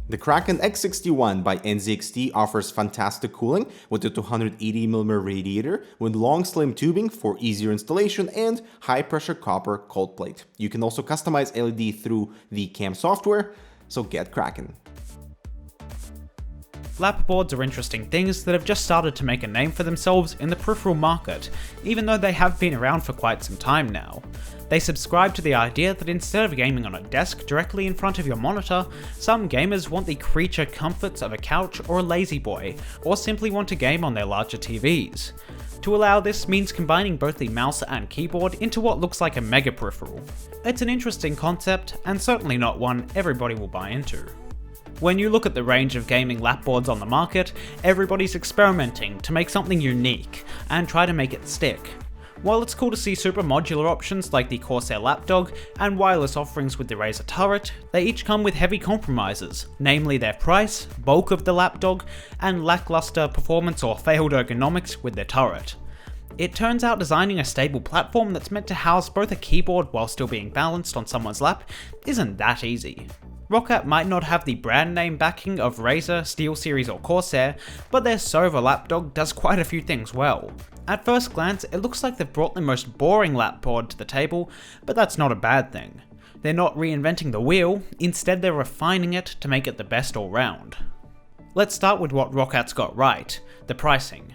The Kraken X61 by NZXT offers fantastic cooling with a 280mm radiator with long slim tubing for easier installation and high pressure copper cold plate. You can also customize LED through the CAM software, so get cracking. Lapboards are interesting things that have just started to make a name for themselves in the peripheral market, even though they have been around for quite some time now. They subscribe to the idea that instead of gaming on a desk directly in front of your monitor, some gamers want the creature comforts of a couch or a lazy boy, or simply want to game on their larger TVs. To allow this means combining both the mouse and keyboard into what looks like a mega peripheral. It's an interesting concept, and certainly not one everybody will buy into. When you look at the range of gaming lapboards on the market, everybody's experimenting to make something unique, and try to make it stick. While it's cool to see super modular options like the Corsair Lapdog and wireless offerings with the Razer Turret, they each come with heavy compromises, namely their price, bulk of the Lapdog, and lackluster performance or failed ergonomics with their turret. It turns out designing a stable platform that's meant to house both a keyboard while still being balanced on someone's lap isn't that easy. Roccat might not have the brand name backing of Razer, SteelSeries or Corsair, but their SOVA Lapdog does quite a few things well. At first glance, it looks like they've brought the most boring lapboard to the table, but that's not a bad thing. They're not reinventing the wheel, instead they're refining it to make it the best all round. Let's start with what Roccat's got right, the pricing.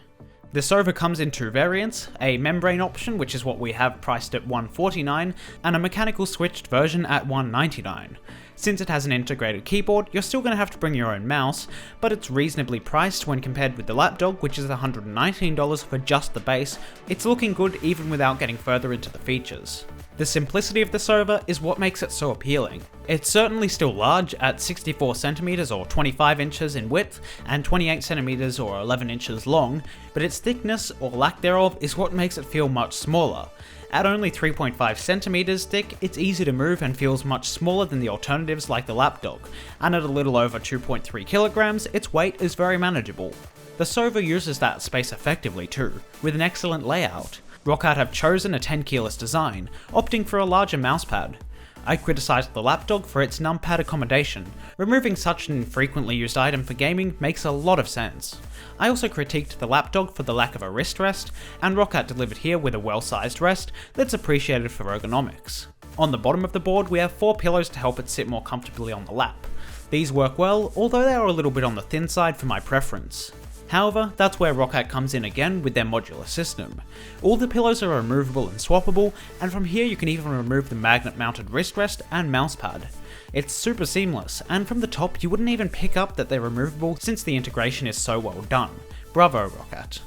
The SOVA comes in two variants, a membrane option which is what we have priced at $149, and a mechanical switched version at $199. Since it has an integrated keyboard, you're still going to have to bring your own mouse, but it's reasonably priced when compared with the Lapdog, which is $119 for just the base. It's looking good even without getting further into the features. The simplicity of the SOVA is what makes it so appealing. It's certainly still large at 64cm or 25 inches in width and 28cm or 11 inches long, but its thickness or lack thereof is what makes it feel much smaller. At only 3.5cm thick, it's easy to move and feels much smaller than the alternatives like the Lapdog, and at a little over 2.3kg, its weight is very manageable. The SOVA uses that space effectively too, with an excellent layout. Roccat have chosen a 10 keyless design, opting for a larger mousepad. I criticised the Lapdog for its numpad accommodation. Removing such an infrequently used item for gaming makes a lot of sense. I also critiqued the Lapdog for the lack of a wrist rest, and Roccat delivered here with a well-sized rest that's appreciated for ergonomics. On the bottom of the board we have 4 pillows to help it sit more comfortably on the lap. These work well, although they are a little bit on the thin side for my preference. However, that's where Roccat comes in again with their modular system. All the pillows are removable and swappable, and from here you can even remove the magnet-mounted wrist rest and mousepad. It's super seamless, and from the top you wouldn't even pick up that they're removable since the integration is so well done. Bravo, Roccat.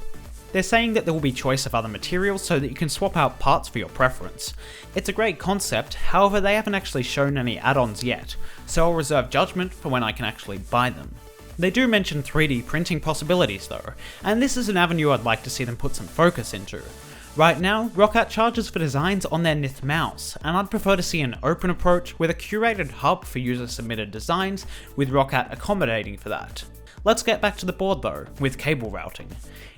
They're saying that there will be choice of other materials so that you can swap out parts for your preference. It's a great concept, however they haven't actually shown any add-ons yet, so I'll reserve judgment for when I can actually buy them. They do mention 3D printing possibilities though, and this is an avenue I'd like to see them put some focus into. Right now, Roccat charges for designs on their Nith mouse, and I'd prefer to see an open approach with a curated hub for user-submitted designs, with Roccat accommodating for that. Let's get back to the board though, with cable routing.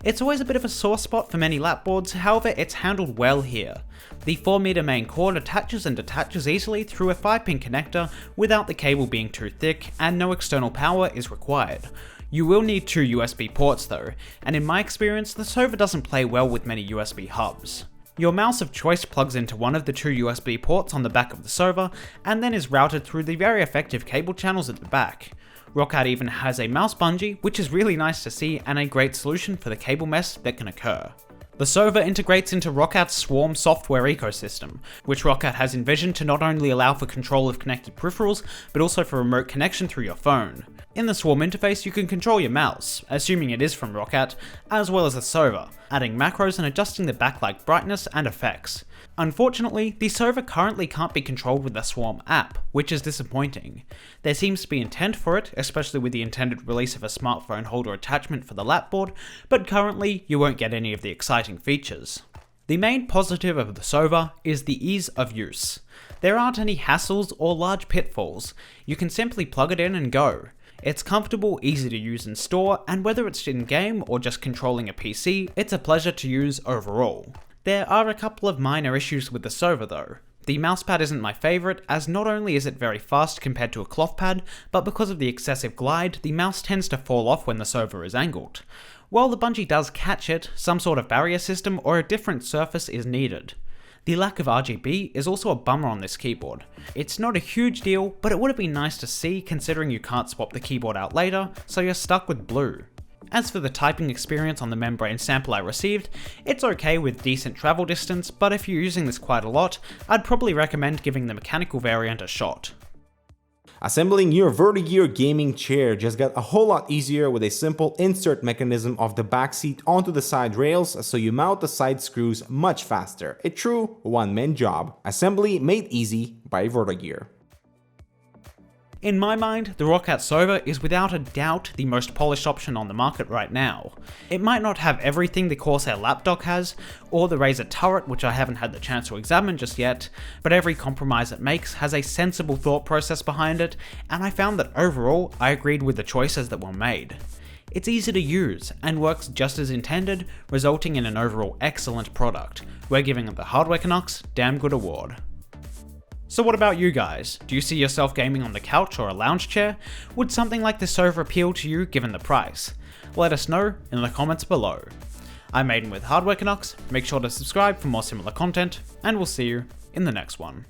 It's always a bit of a sore spot for many lapboards, however it's handled well here. The 4m main cord attaches and detaches easily through a 5-pin connector without the cable being too thick, and no external power is required. You will need 2 USB ports though, and in my experience the SOVA doesn't play well with many USB hubs. Your mouse of choice plugs into one of the 2 USB ports on the back of the SOVA, and then is routed through the very effective cable channels at the back. Roccat even has a mouse bungee, which is really nice to see and a great solution for the cable mess that can occur. The SOVA integrates into Roccat's Swarm software ecosystem, which Roccat has envisioned to not only allow for control of connected peripherals, but also for remote connection through your phone. In the Swarm interface you can control your mouse, assuming it is from Roccat, as well as the SOVA, adding macros and adjusting the backlight brightness and effects. Unfortunately, the SOVA currently can't be controlled with the Swarm app, which is disappointing. There seems to be intent for it, especially with the intended release of a smartphone holder attachment for the lapboard, but currently you won't get any of the exciting features. The main positive of the SOVA is the ease of use. There aren't any hassles or large pitfalls. You can simply plug it in and go. It's comfortable, easy to use and store, and whether it's in-game or just controlling a PC, it's a pleasure to use overall. There are a couple of minor issues with the SOVA though. The mousepad isn't my favourite, as not only is it very fast compared to a cloth pad, but because of the excessive glide, the mouse tends to fall off when the SOVA is angled. While the bungee does catch it, some sort of barrier system or a different surface is needed. The lack of RGB is also a bummer on this keyboard. It's not a huge deal, but it would have been nice to see considering you can't swap the keyboard out later, so you're stuck with blue. As for the typing experience on the membrane sample I received, it's okay with decent travel distance, but if you're using this quite a lot, I'd probably recommend giving the mechanical variant a shot. Assembling your Vertigear gaming chair just got a whole lot easier with a simple insert mechanism of the back seat onto the side rails, so you mount the side screws much faster. A true one-man job. Assembly made easy by Vertigear. In my mind, the Roccat SOVA is without a doubt the most polished option on the market right now. It might not have everything the Corsair lapdock has, or the Razer turret, which I haven't had the chance to examine just yet, but every compromise it makes has a sensible thought process behind it, and I found that overall I agreed with the choices that were made. It's easy to use, and works just as intended, resulting in an overall excellent product. We're giving it the Hardware Canucks Damn Good Award. So what about you guys? Do you see yourself gaming on the couch or a lounge chair? Would something like this SOVA appeal to you given the price? Let us know in the comments below. I'm Aiden with Hardware Canucks, make sure to subscribe for more similar content, and we'll see you in the next one.